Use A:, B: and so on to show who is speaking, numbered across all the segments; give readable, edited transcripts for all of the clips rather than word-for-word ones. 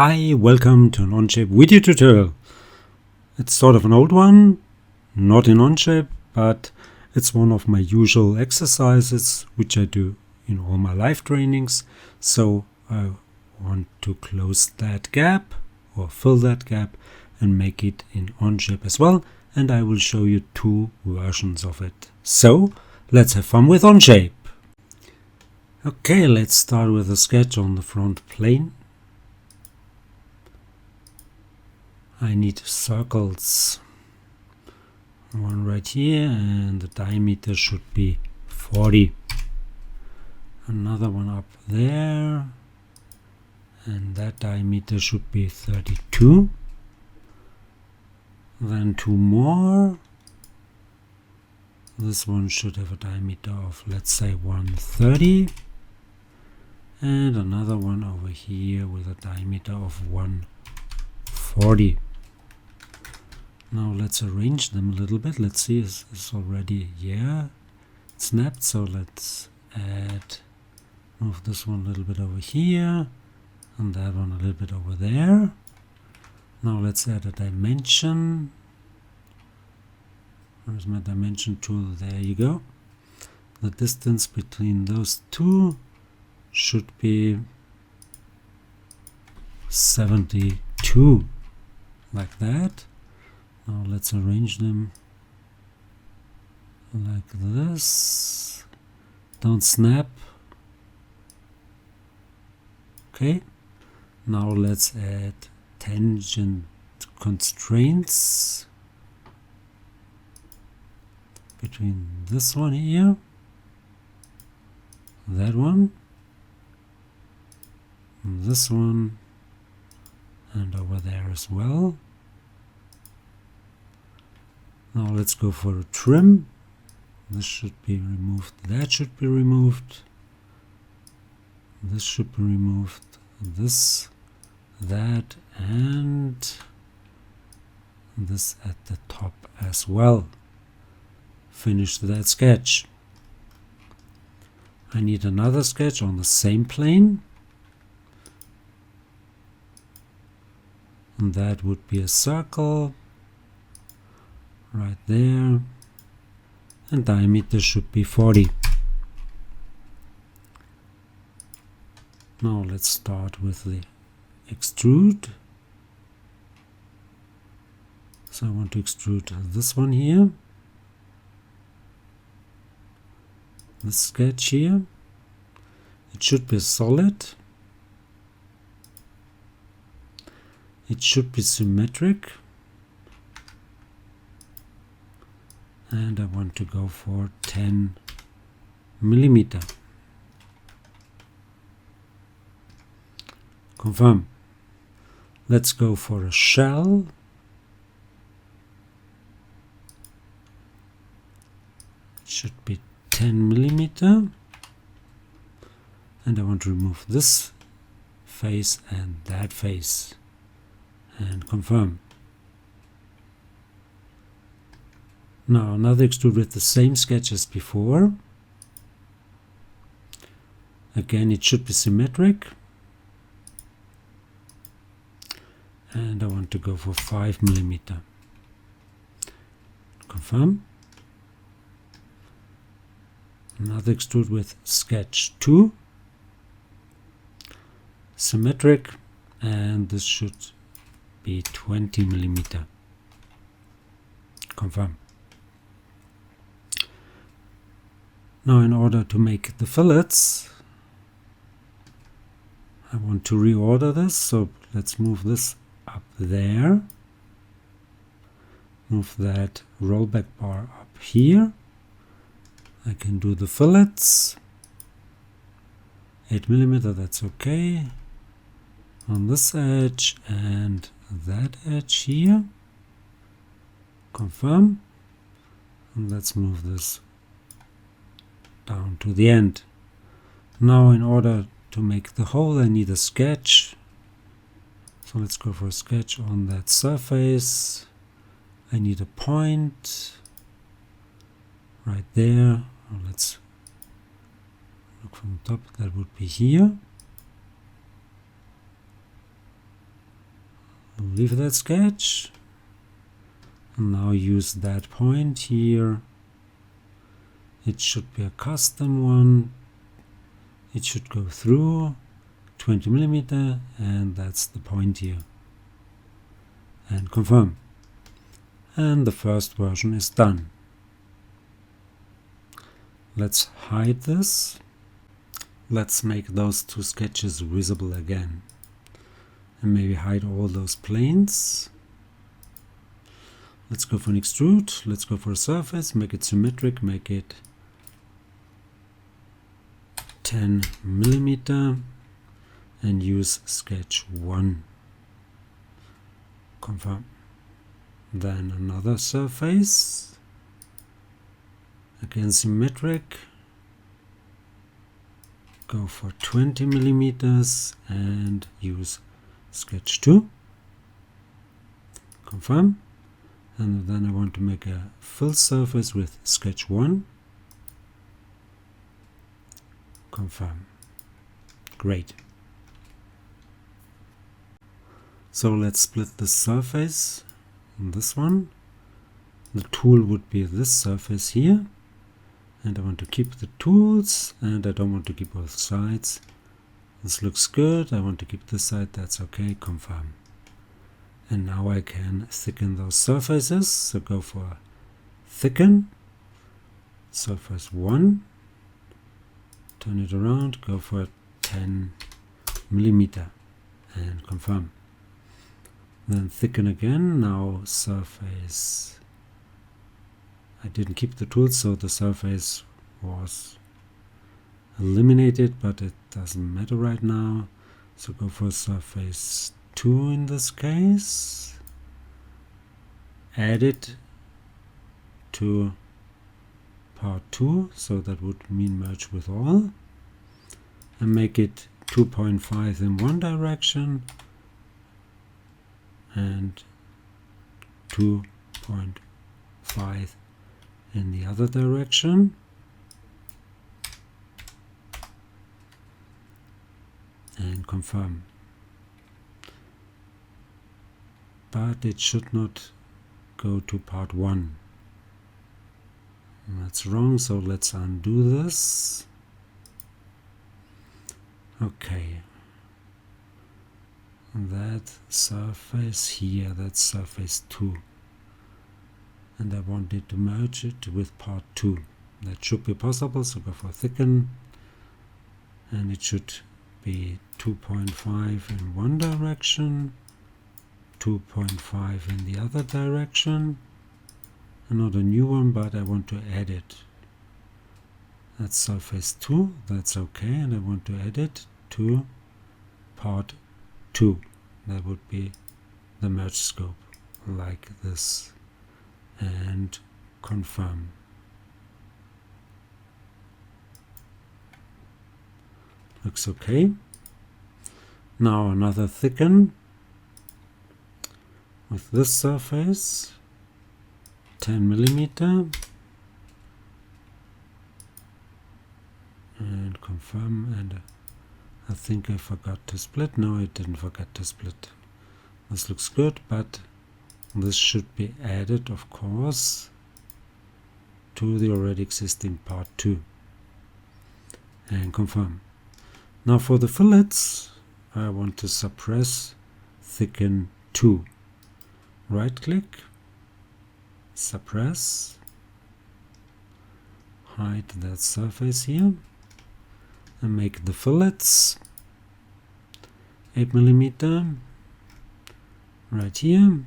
A: Hi, welcome to an Onshape video tutorial. It's sort of an old one, not in Onshape, but it's one of my usual exercises which I do in all my live trainings. So I want to close that gap or fill that gap and make it in Onshape as well. And I will show you two versions of it. So let's have fun with Onshape. Okay, let's start with a sketch on the front plane. I need circles, one right here, and the diameter should be 40. Another one up there, and that diameter should be 32. Then two more. This one should have a diameter of, let's say, 130. And another one over here with a diameter of 140. Now let's arrange them a little bit. Let's see, it's already, snapped. So let's move this one a little bit over here and that one a little bit over there. Now let's add a dimension. Where's my dimension tool? There you go. The distance between those two should be 72, like that. Now let's arrange them like this. Don't snap. Okay. Now let's add tangent constraints between this one here, that one, and this one, and over there as well. Now let's go for a trim. This should be removed, that should be removed, this should be removed, this, that, and this at the top as well. Finish that sketch. I need another sketch on the same plane, and that would be a circle right there, and diameter should be 40. Now let's start with the extrude. So I want to extrude this one here, this sketch here. It should be solid, it should be symmetric, and I want to go for 10 millimeter. Confirm. Let's go for a shell. It should be 10 millimeter, and I want to remove this face and that face, and confirm. Now another extrude with the same sketch as before. Again, it should be symmetric, and I want to go for 5 millimeter. Confirm. Another extrude with sketch 2, symmetric, and this should be 20 millimeter. Confirm. Now in order to make the fillets, I want to reorder this, so let's move this up there, move that rollback bar up here. I can do the fillets, 8 millimeter, that's okay, on this edge and that edge here. Confirm, and let's move this down to the end. Now in order to make the hole, I need a sketch. So let's go for a sketch on that surface. I need a point right there. Let's look from the top, that would be here. leave that sketch and now use that point here. It should be a custom one. It should go through 20 millimeter, and that's the point here. And confirm. And the first version is done. Let's hide this. Let's make those two sketches visible again. And maybe hide all those planes. Let's go for an extrude. Let's go for a surface. Make it symmetric. Make it 10 millimeter. And use sketch 1. Confirm. Then another surface. Again symmetric. Go for 20 millimeters and use sketch 2. Confirm. And then I want to make a fill surface with sketch 1. Confirm. Great. So let's split the surface in this one. The tool would be this surface here. And I want to keep the tools, and I don't want to keep both sides. This looks good. I want to keep this side. That's okay. Confirm. And now I can thicken those surfaces. So go for thicken. Surface 1. Turn it around. Go for 10 millimeter and confirm. Then thicken again. Now surface. I didn't keep the tools, so the surface was eliminated, but it doesn't matter right now. So go for surface 2 in this case. Add it to part 2, so that would mean merge with all. And make it 2.5 in one direction and 2.5 in the other direction. And confirm. But it should not go to part 1. That's wrong, so let's undo this. Okay. That surface here, that's surface 2. And I wanted to merge it with part 2. That should be possible, so go for thicken. And it should be 2.5 in one direction, 2.5 in the other direction. Not a new one, but I want to add it. That's surface 2, that's okay, and I want to add it to part 2. That would be the merge scope, like this. And confirm. Looks okay. Now another thicken with this surface, 10 millimeter, and confirm. And I think I forgot to split. No, I didn't forget to split. This looks good, but this should be added, of course, to the already existing part 2. And confirm. Now for the fillets, I want to suppress thicken 2. Right click, suppress, hide that surface here, and make the fillets 8 millimeter right here.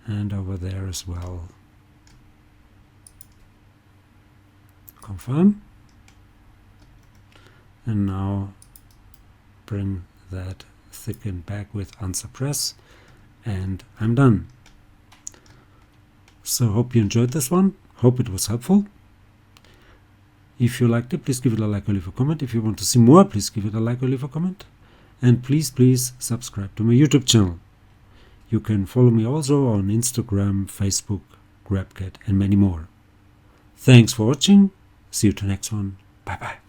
A: And over there as well. Confirm. And now bring that thicken back with unsuppress, and I'm done. So hope you enjoyed this one. Hope it was helpful. If you liked it, please give it a like or leave a comment. If you want to see more, please give it a like or leave a comment. And please subscribe to my YouTube channel. You can follow me also on Instagram, Facebook, GrabCAD, and many more. Thanks for watching. See you to the next one. Bye bye.